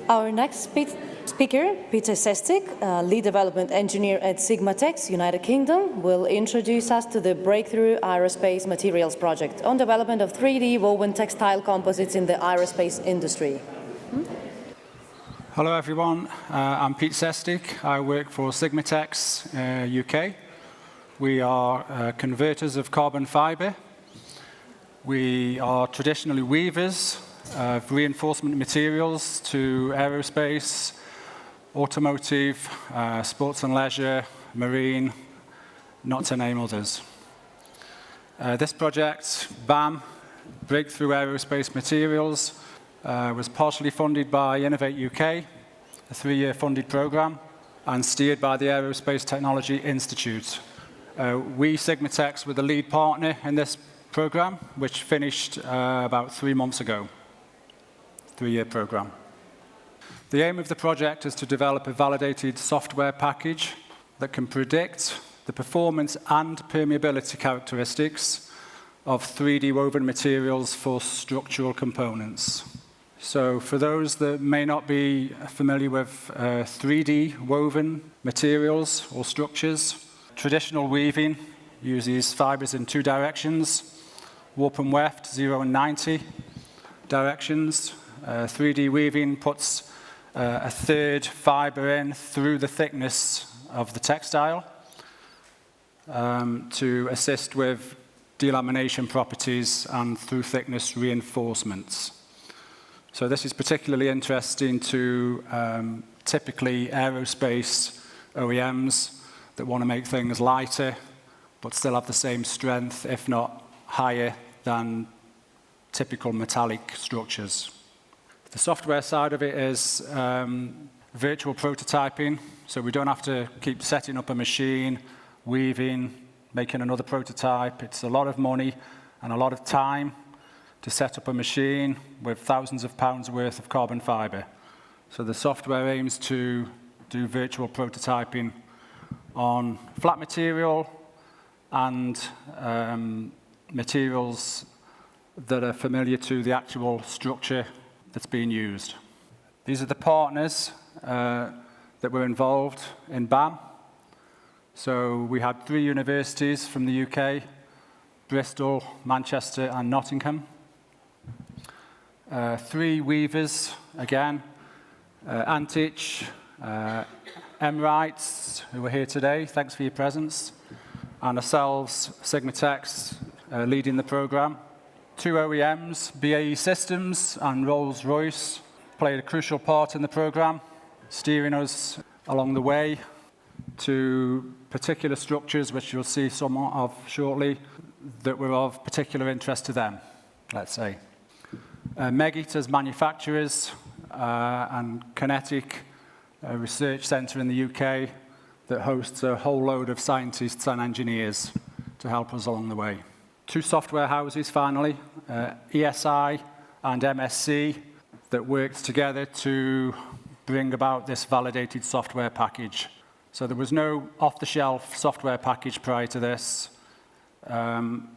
Our next speaker, Peter Sestic, lead development engineer at Sigmatex, United Kingdom, will introduce us to the Breakthrough Aerospace Materials project on development of 3D woven textile composites in the aerospace industry. Hello everyone, I'm Pete Sestic. I work for Sigmatex UK. We are converters of carbon fibre. We are traditionally weavers of reinforcement materials to aerospace, automotive, sports and leisure, marine, not to name others. This project, BAM, Breakthrough Aerospace Materials, was partially funded by Innovate UK, a 3-year funded program, and steered by the Aerospace Technology Institute. We, Sigmatex, were the lead partner in this program, which finished about 3 months ago, 3-year program. The aim of the project is to develop a validated software package that can predict the performance and permeability characteristics of 3D woven materials for structural components. So for those that may not be familiar with 3D woven materials or structures, traditional weaving uses fibers in 2 directions, warp and weft, 0 and 90 directions. 3D weaving puts a third fiber in through the thickness of the textile to assist with delamination properties and through thickness reinforcements. So this is particularly interesting to typically aerospace OEMs that want to make things lighter but still have the same strength, if not higher, than typical metallic structures. The software side of it is virtual prototyping, so we don't have to keep setting up a machine, weaving, making another prototype. It's a lot of money and a lot of time to set up a machine with thousands of pounds worth of carbon fibre. So the software aims to do virtual prototyping on flat material and materials that are familiar to the actual structure that's being used. These are the partners that were involved in BAM. So we had 3 universities from the UK, Bristol, Manchester and Nottingham. 3 weavers, again, Antich, Emrites, who are here today, thanks for your presence, and ourselves, Sigmatex, leading the program. 2 OEMs, BAE Systems and Rolls-Royce, played a crucial part in the program, steering us along the way to particular structures, which you'll see some of shortly, that were of particular interest to them, let's say. Meggitters manufacturers and Kinetic, a research centre in the UK that hosts a whole load of scientists and engineers to help us along the way. 2 software houses, finally, ESI and MSC, that worked together to bring about this validated software package. So there was no off-the-shelf software package prior to this, and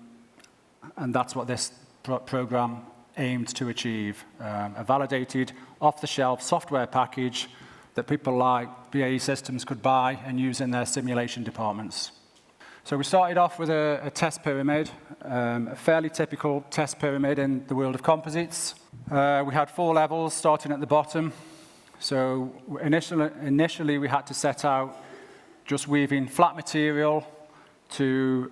that's what this program aimed to achieve, a validated off-the-shelf software package that people like BAE Systems could buy and use in their simulation departments. So we started off with a test pyramid, a fairly typical test pyramid in the world of composites. We had 4 levels starting at the bottom. So initially we had to set out just weaving flat material to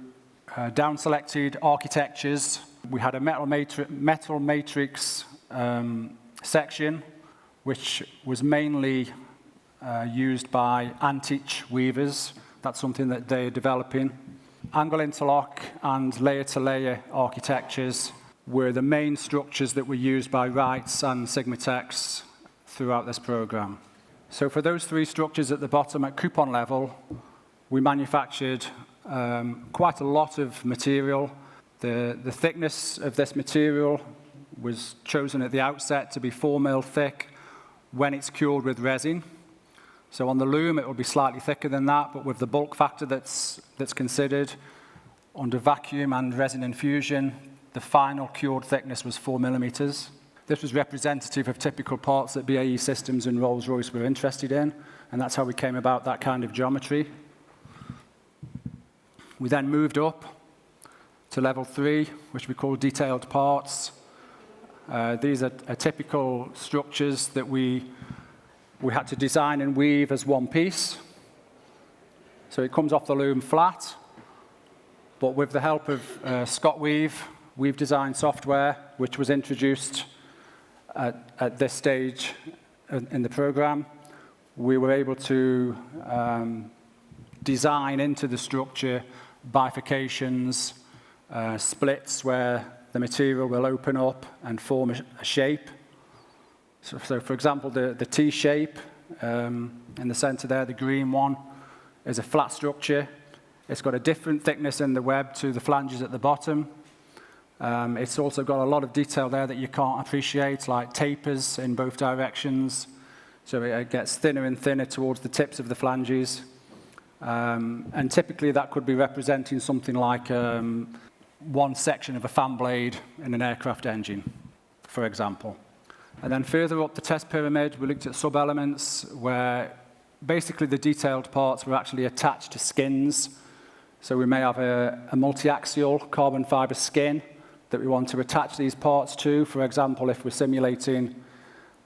down-selected architectures. We had a metal matrix section, which was mainly used by Antich weavers. That's something that they're developing. Angle interlock and layer-to-layer architectures were the main structures that were used by Wrights and Sigmatex throughout this program. So for those 3 structures at the bottom at coupon level, we manufactured quite a lot of material. The thickness of this material was chosen at the outset to be 4 mil thick when it's cured with resin. So on the loom, it will be slightly thicker than that, but with the bulk factor that's considered under vacuum and resin infusion, the final cured thickness was 4 millimeters. This was representative of typical parts that BAE Systems and Rolls-Royce were interested in, and that's how we came about that kind of geometry. We then moved up to level 3, which we call detailed parts. These are typical structures that we had to design and weave as one piece. So it comes off the loom flat, but with the help of Scott We've designed software which was introduced at this stage in the program. We were able to design into the structure bifurcations, splits where the material will open up and form a shape. So for example, the T shape in the center there, the green one, is a flat structure. It's got a different thickness in the web to the flanges at the bottom. It's also got a lot of detail there that you can't appreciate, like tapers in both directions. So it gets thinner and thinner towards the tips of the flanges. And typically that could be representing something like one section of a fan blade in an aircraft engine, for example. And then further up the test pyramid, we looked at sub-elements where basically the detailed parts were actually attached to skins. So we may have a multi-axial carbon fiber skin that we want to attach these parts to. For example, if we're simulating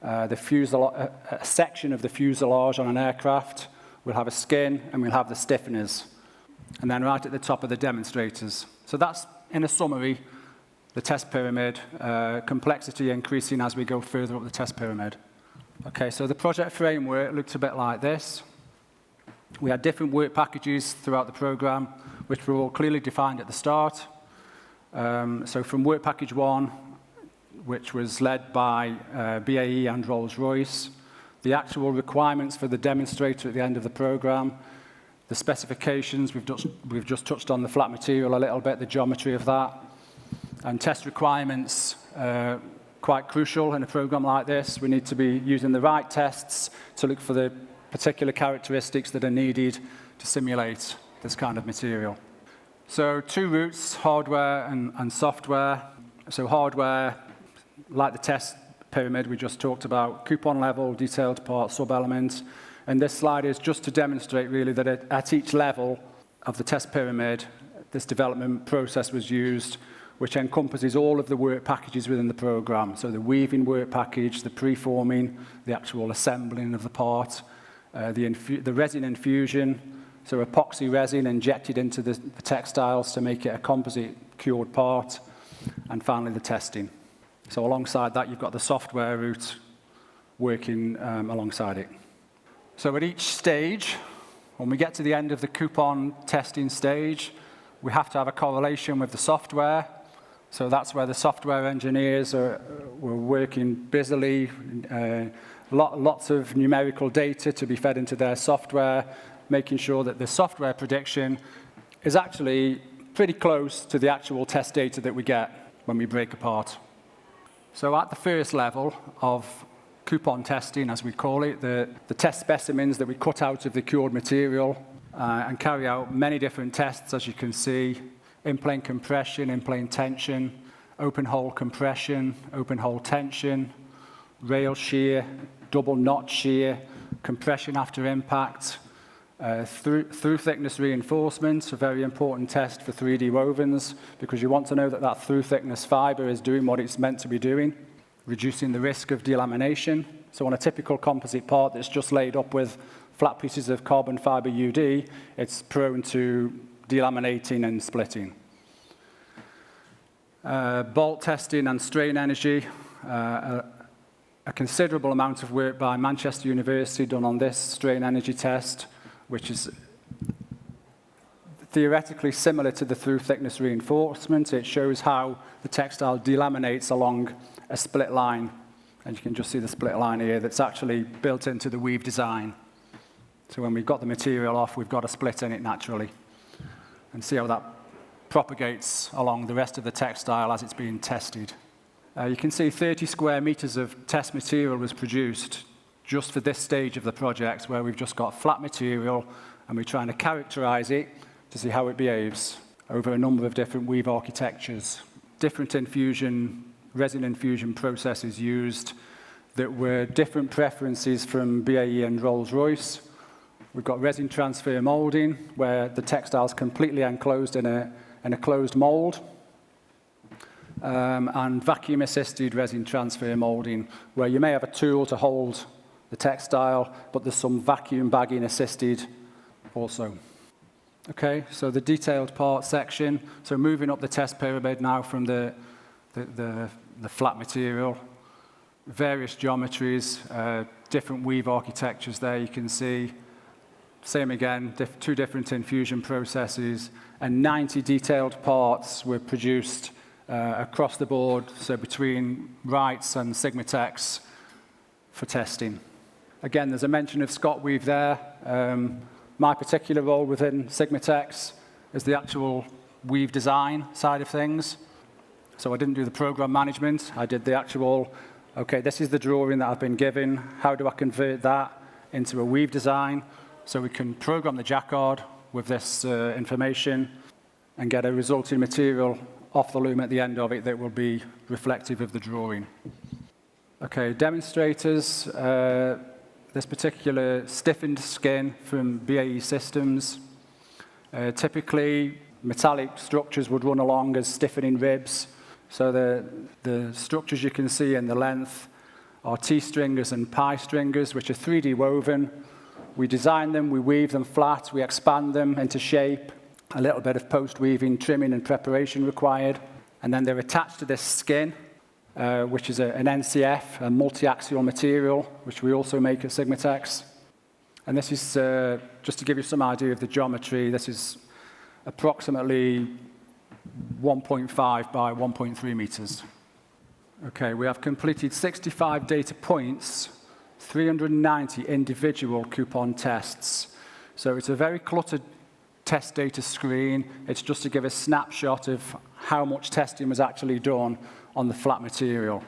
the fuselage, a section of the fuselage on an aircraft, we'll have a skin and we'll have the stiffeners. And then right at the top are the demonstrators. So that's, in a summary, the test pyramid, complexity increasing as we go further up the test pyramid. Okay, so the project framework looked a bit like this. We had different work packages throughout the program, which were all clearly defined at the start. So from work package 1, which was led by BAE and Rolls-Royce, the actual requirements for the demonstrator at the end of the program, the specifications, we've just touched on the flat material a little bit, the geometry of that, and test requirements, quite crucial in a program like this. We need to be using the right tests to look for the particular characteristics that are needed to simulate this kind of material. So 2 routes, hardware and software. So hardware, like the test pyramid we just talked about, coupon level, detailed part, sub-elements. And this slide is just to demonstrate really that at each level of the test pyramid, this development process was used, which encompasses all of the work packages within the program. So the weaving work package, the preforming, the actual assembling of the part, the resin infusion, so epoxy resin injected into the textiles to make it a composite cured part, and finally the testing. So alongside that, you've got the software route working alongside it. So at each stage, when we get to the end of the coupon testing stage, we have to have a correlation with the software. So that's where the software engineers were working busily, lots of numerical data to be fed into their software, making sure that the software prediction is actually pretty close to the actual test data that we get when we break apart. So at the first level of coupon testing, as we call it, the test specimens that we cut out of the cured material and carry out many different tests, as you can see, in-plane compression, in-plane tension, open hole compression, open hole tension, rail shear, double knot shear, compression after impact, through thickness reinforcement, a very important test for 3D wovens, because you want to know that that through thickness fiber is doing what it's meant to be doing, reducing the risk of delamination. So on a typical composite part that's just laid up with flat pieces of carbon fiber UD, it's prone to delaminating and splitting. Bolt testing and strain energy, a considerable amount of work by Manchester University done on this strain energy test, which is theoretically similar to the through thickness reinforcement. It shows how the textile delaminates along a split line. And you can just see the split line here that's actually built into the weave design. So when we've got the material off, we've got a split in it naturally. And see how that propagates along the rest of the textile as it's being tested. You can see 30 square meters of test material was produced just for this stage of the project, where we've just got flat material and we're trying to characterize it to see how it behaves over a number of different weave architectures. Different infusion resin infusion processes used that were different preferences from BAE and Rolls-Royce. We've got resin transfer molding, where the textile is completely enclosed in a closed mold, and vacuum-assisted resin transfer molding, where you may have a tool to hold the textile, but there's some vacuum bagging assisted also. Okay, so the detailed part section. So moving up the test pyramid now from the flat material, various geometries, different weave architectures there you can see. Same again, two different infusion processes, and 90 detailed parts were produced across the board, so between Wrights and Sigmatex for testing. Again, there's a mention of Scott weave there. My particular role within Sigmatex is the actual weave design side of things. So I didn't do the program management. I did the actual, okay, this is the drawing that I've been given. How do I convert that into a weave design so we can program the jacquard with this information and get a resulting material off the loom at the end of it that will be reflective of the drawing. Okay, demonstrators. This particular stiffened skin from BAE Systems. Typically, metallic structures would run along as stiffening ribs. So the structures you can see in the length are T-stringers and pi stringers, which are 3D woven. We design them, we weave them flat, we expand them into shape, a little bit of post-weaving, trimming and preparation required. And then they're attached to this skin, which is an NCF, a multi-axial material, which we also make at Sigmatex. And this is, just to give you some idea of the geometry, this is approximately 1.5 by 1.3 meters. Okay, we have completed 65 data points, 390 individual coupon tests. So it's a very cluttered test data screen. It's just to give a snapshot of how much testing was actually done on the flat material.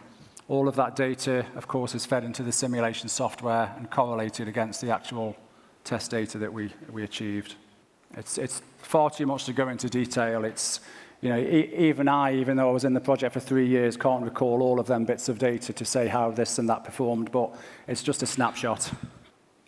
All of that data, of course, is fed into the simulation software and correlated against the actual test data that we achieved. It's far too much to go into detail. It's, you know, even though I was in the project for 3 years, can't recall all of them bits of data to say how this and that performed, but it's just a snapshot.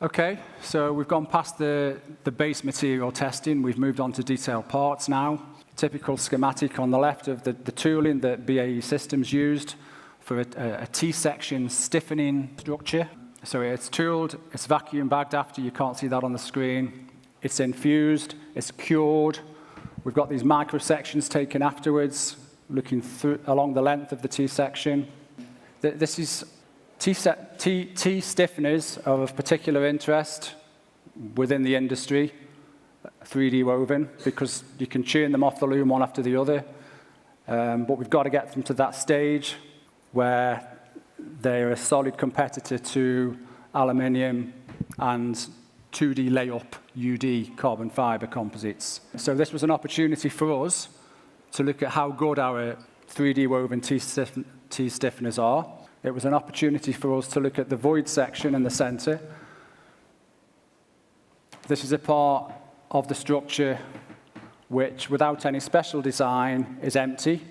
Okay, so we've gone past the base material testing. We've moved on to detailed parts now. Typical schematic on the left of the tooling that BAE Systems used for a T-section stiffening structure. So it's tooled, it's vacuum bagged after, you can't see that on the screen. It's infused, it's cured. We've got these micro sections taken afterwards, looking through along the length of the T-section. This is T-stiffeners of particular interest within the industry, 3D woven, because you can churn them off the loom one after the other. But we've got to get them to that stage where they're a solid competitor to aluminium and 2D layup UD carbon fiber composites. So this was an opportunity for us to look at how good our 3D woven T-stiffeners are. It was an opportunity for us to look at the void section in the center. This is a part of the structure which, without any special design, is empty.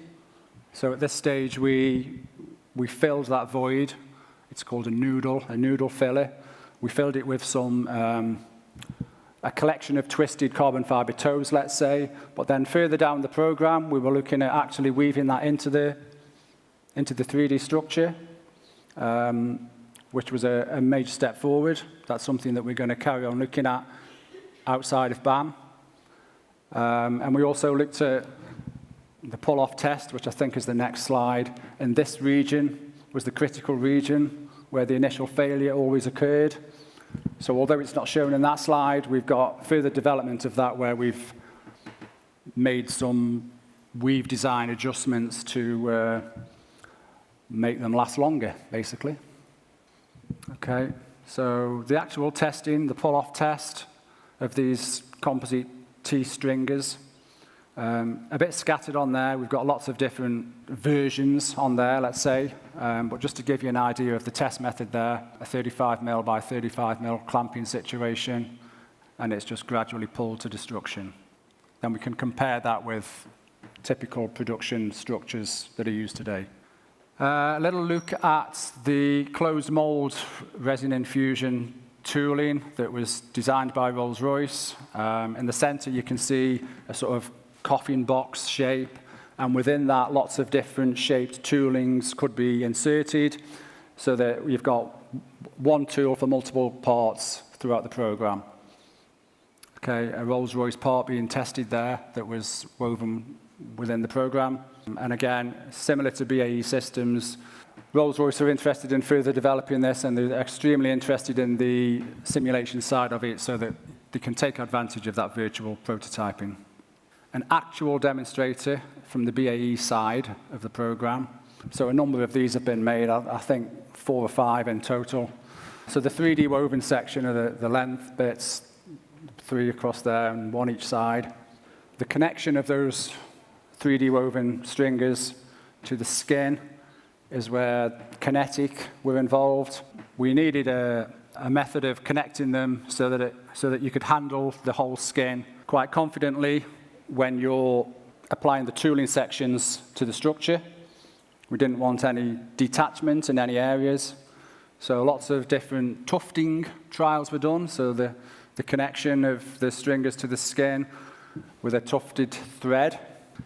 So at this stage, we filled that void. It's called a noodle filler. We filled it with some, a collection of twisted carbon fiber toes, let's say. But then further down the program, we were looking at actually weaving that into the 3D structure, which was a major step forward. That's something that we're going to carry on looking at outside of BAM. And we also looked at the pull-off test, which I think is the next slide. And this region was the critical region where the initial failure always occurred. So although it's not shown in that slide, we've got further development of that where we've made some weave design adjustments to make them last longer, basically. Okay, so the actual testing, the pull-off test of these composite T-stringers, a bit scattered on there. We've got lots of different versions on there, let's say, but just to give you an idea of the test method there, a 35mm by 35mm clamping situation, and it's just gradually pulled to destruction. Then we can compare that with typical production structures that are used today. A little look at the closed mold resin infusion tooling that was designed by Rolls-Royce. In the center, you can see a sort of coffin box shape, and within that, lots of different shaped toolings could be inserted so that you've got one tool for multiple parts throughout the program. Okay, a Rolls-Royce part being tested there that was woven within the program. And again, similar to BAE Systems, Rolls-Royce are interested in further developing this, and they're extremely interested in the simulation side of it so that they can take advantage of that virtual prototyping. An actual demonstrator from the BAE side of the program. So a number of these have been made, I think 4 or 5 in total. So the 3D woven section are the length bits, 3 across there and 1 each side. The connection of those 3D woven stringers to the skin is where kinetic were involved. We needed a method of connecting them so that you could handle the whole skin quite confidently when you're applying the tooling sections to the structure. We didn't want any detachment in any areas. So lots of different tufting trials were done. So the connection of the stringers to the skin with a tufted thread.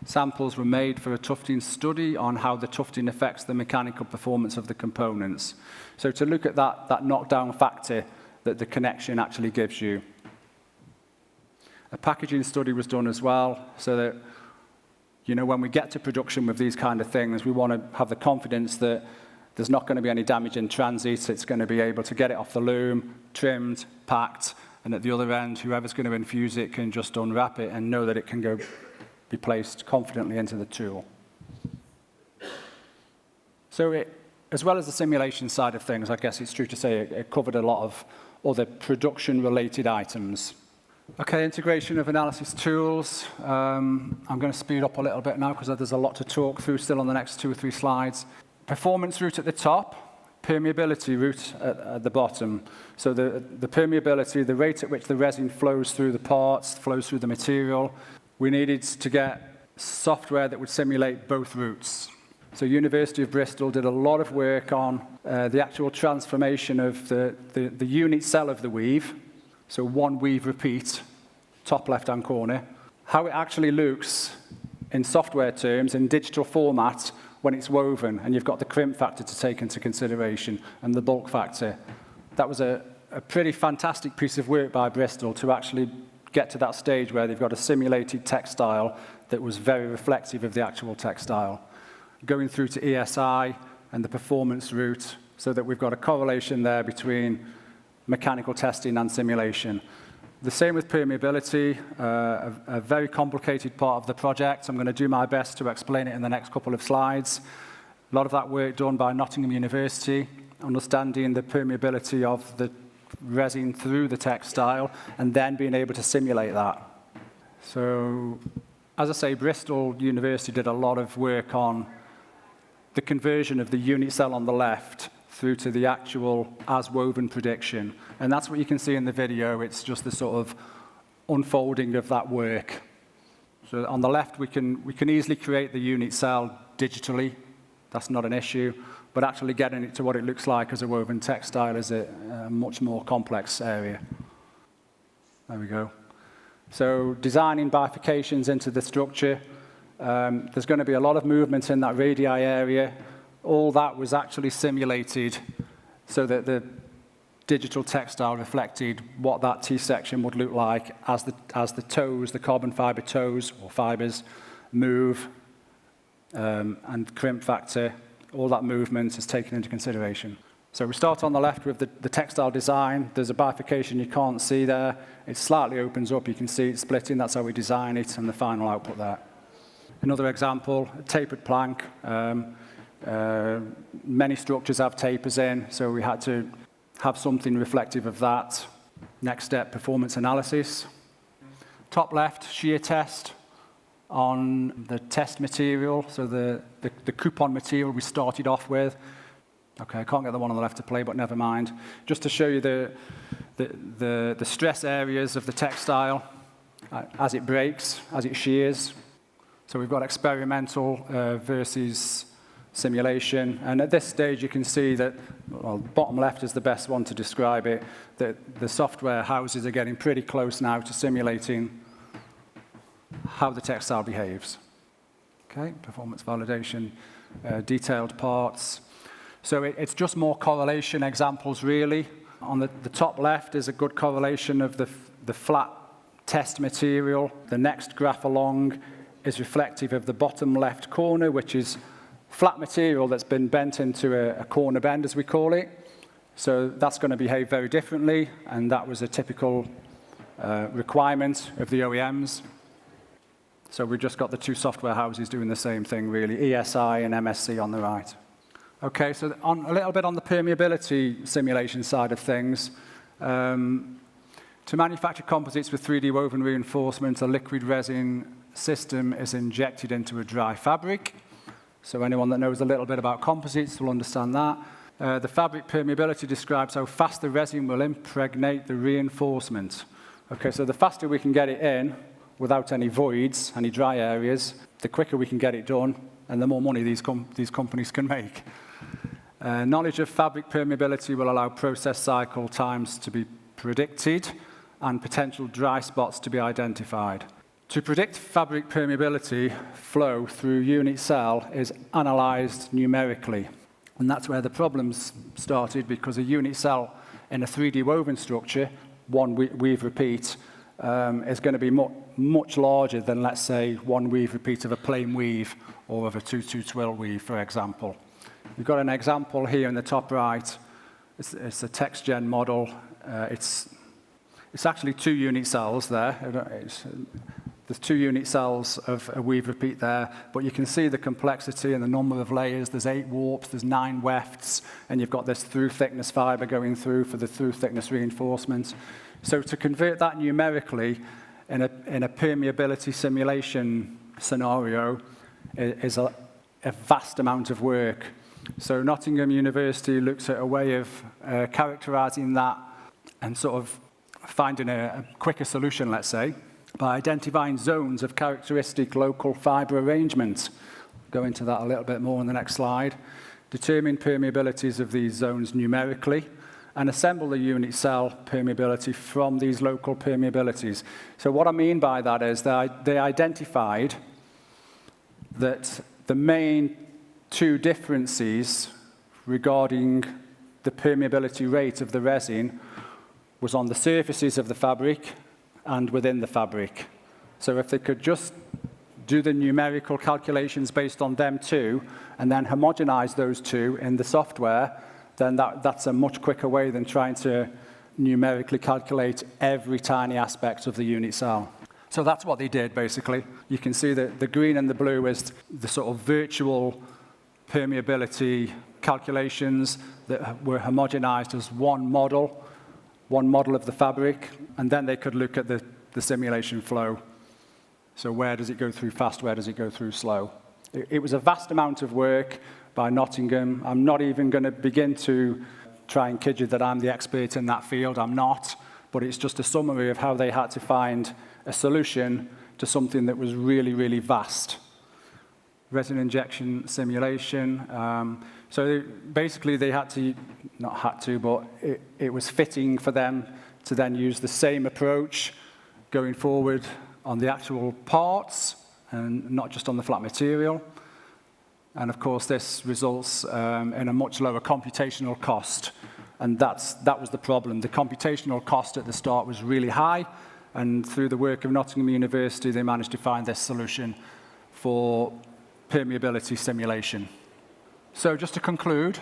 Samples were made for a tufting study on how the tufting affects the mechanical performance of the components. So to look at that knockdown factor that the connection actually gives you. A packaging study was done as well, so that when we get to production with these kind of things, we want to have the confidence that there's not going to be any damage in transit. It's going to be able to get it off the loom, trimmed, packed, and at the other end, whoever's going to infuse it can just unwrap it and know that it can be placed confidently into the tool. So as well as the simulation side of things, I guess it's true to say it covered a lot of other production-related items. Okay, integration of analysis tools. I'm going to speed up a little bit now because there's a lot to talk through still on the next 2 or 3 slides. Performance route at the top, permeability route at the bottom. So the permeability, the rate at which the resin flows through the parts, flows through the material. We needed to get software that would simulate both routes. So University of Bristol did a lot of work on the actual transformation of the unit cell of the weave. So 1 weave repeat, top left-hand corner. How it actually looks in software terms, in digital format, when it's woven, and you've got the crimp factor to take into consideration, and the bulk factor. That was a pretty fantastic piece of work by Bristol to actually get to that stage where they've got a simulated textile that was very reflective of the actual textile. Going through to ESI and the performance route, so that we've got a correlation there between mechanical testing and simulation. The same with permeability, a very complicated part of the project. I'm going to do my best to explain it in the next couple of slides. A lot of that work done by Nottingham University, understanding the permeability of the resin through the textile, and then being able to simulate that. So, as I say, Bristol University did a lot of work on the conversion of the unit cell on the left through to the actual as-woven prediction. And that's what you can see in the video. It's just the sort of unfolding of that work. So on the left, we can easily create the unit cell digitally. That's not an issue. But actually getting it to what it looks like as a woven textile is a much more complex area. There we go. So designing bifurcations into the structure. There's going to be a lot of movement in that radii area. All that was actually simulated so that the digital textile reflected what that T-section would look like as the toes, the carbon fiber toes or fibers, move, and crimp factor. All that movement is taken into consideration. So we start on the left with the textile design. There's a bifurcation you can't see there. It slightly opens up. You can see it splitting. That's how we design it, and the final output there. Another example, a tapered plank. Many structures have tapers in, so we had to have something reflective of that. Next step, performance analysis. Top left, shear test on the test material, so the coupon material we started off with. Okay, I can't get the one on the left to play, but never mind. Just to show you the stress areas of the textile as it breaks, as it shears. So we've got experimental versus simulation. And at this stage, you can see that, well, bottom left is the best one to describe it, that the software houses are getting pretty close now to simulating how the textile behaves. Okay, performance validation, detailed parts. So it's just more correlation examples, really. On the top left is a good correlation of the flat test material. The next graph along is reflective of the bottom left corner, which is flat material that's been bent into a corner bend, as we call it. So that's going to behave very differently, and that was a typical requirement of the OEMs. So we've just got the two software houses doing the same thing, really, ESI and MSC on the right. Okay, so a little bit on the permeability simulation side of things. To manufacture composites with 3D woven reinforcement, a liquid resin system is injected into a dry fabric. So anyone that knows a little bit about composites will understand that. The fabric permeability describes how fast the resin will impregnate the reinforcement. Okay, so the faster we can get it in, without any voids, any dry areas, the quicker we can get it done, and the more money these companies can make. Knowledge of fabric permeability will allow process cycle times to be predicted and potential dry spots to be identified. To predict fabric permeability, flow through unit cell is analyzed numerically. And that's where the problems started, because a unit cell in a 3D woven structure, one weave repeat, is going to be much larger than, let's say, one weave repeat of a plain weave or of a 2-2 twill weave, for example. We've got an example here in the top right. It's a TextGen model. It's actually 2 unit cells there. There's 2 unit cells of a weave repeat there, but you can see the complexity and the number of layers. There's 8 warps, there's 9 wefts, and you've got this through thickness fiber going through for the through thickness reinforcement. So to convert that numerically in a permeability simulation scenario is a vast amount of work. So Nottingham University looks at a way of characterizing that and sort of finding a quicker solution, let's say, by identifying zones of characteristic local fiber arrangement. Go into that a little bit more on the next slide. Determine permeabilities of these zones numerically, and assemble the unit cell permeability from these local permeabilities. So what I mean by that is that they identified that the main 2 differences regarding the permeability rate of the resin was on the surfaces of the fabric and within the fabric. So if they could just do the numerical calculations based on them 2, and then homogenize those 2 in the software, then that's a much quicker way than trying to numerically calculate every tiny aspect of the unit cell. So that's what they did, basically. You can see that the green and the blue is the sort of virtual permeability calculations that were homogenized as one model of the fabric, and then they could look at the simulation flow. So where does it go through fast, where does it go through slow? It was a vast amount of work by Nottingham. I'm not even going to begin to try and kid you that I'm the expert in that field. I'm not, but it's just a summary of how they had to find a solution to something that was really, really vast. Resin injection simulation. So basically they had to, not had to, but it was fitting for them to then use the same approach going forward on the actual parts and not just on the flat material. And of course, this results in a much lower computational cost. And that was the problem. The computational cost at the start was really high. And through the work of Nottingham University, they managed to find this solution for permeability simulation. So just to conclude,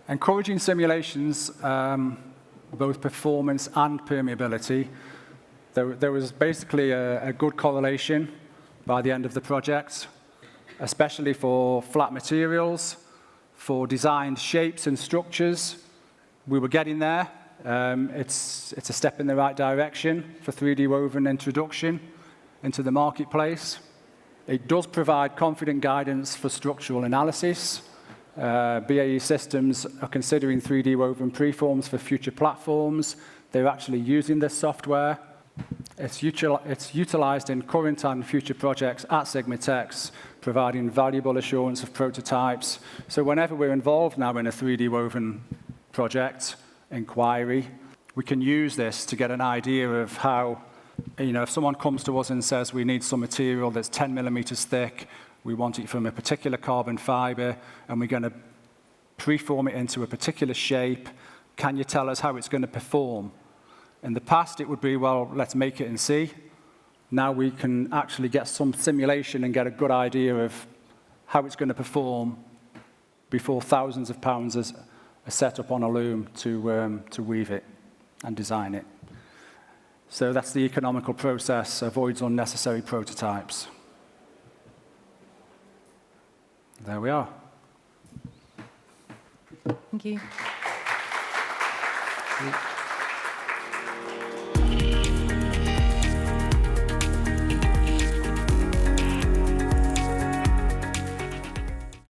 encouraging simulations, both performance and permeability, there was basically a good correlation by the end of the project, especially for flat materials, for designed shapes and structures. We were getting there. It's a step in the right direction for 3D woven introduction into the marketplace. It does provide confident guidance for structural analysis. BAE Systems are considering 3D woven preforms for future platforms. They're actually using this software. It's utilized in current and future projects at Sigmatex, providing valuable assurance of prototypes. So whenever we're involved now in a 3D woven project, inquiry, we can use this to get an idea of how, if someone comes to us and says we need some material that's 10 millimeters thick, we want it from a particular carbon fiber, and we're going to preform it into a particular shape, can you tell us how it's going to perform? In the past, it would be, well, let's make it and see. Now we can actually get some simulation and get a good idea of how it's going to perform before thousands of pounds are set up on a loom to weave it and design it. So that's the economical process, avoids unnecessary prototypes. There we are. Thank you.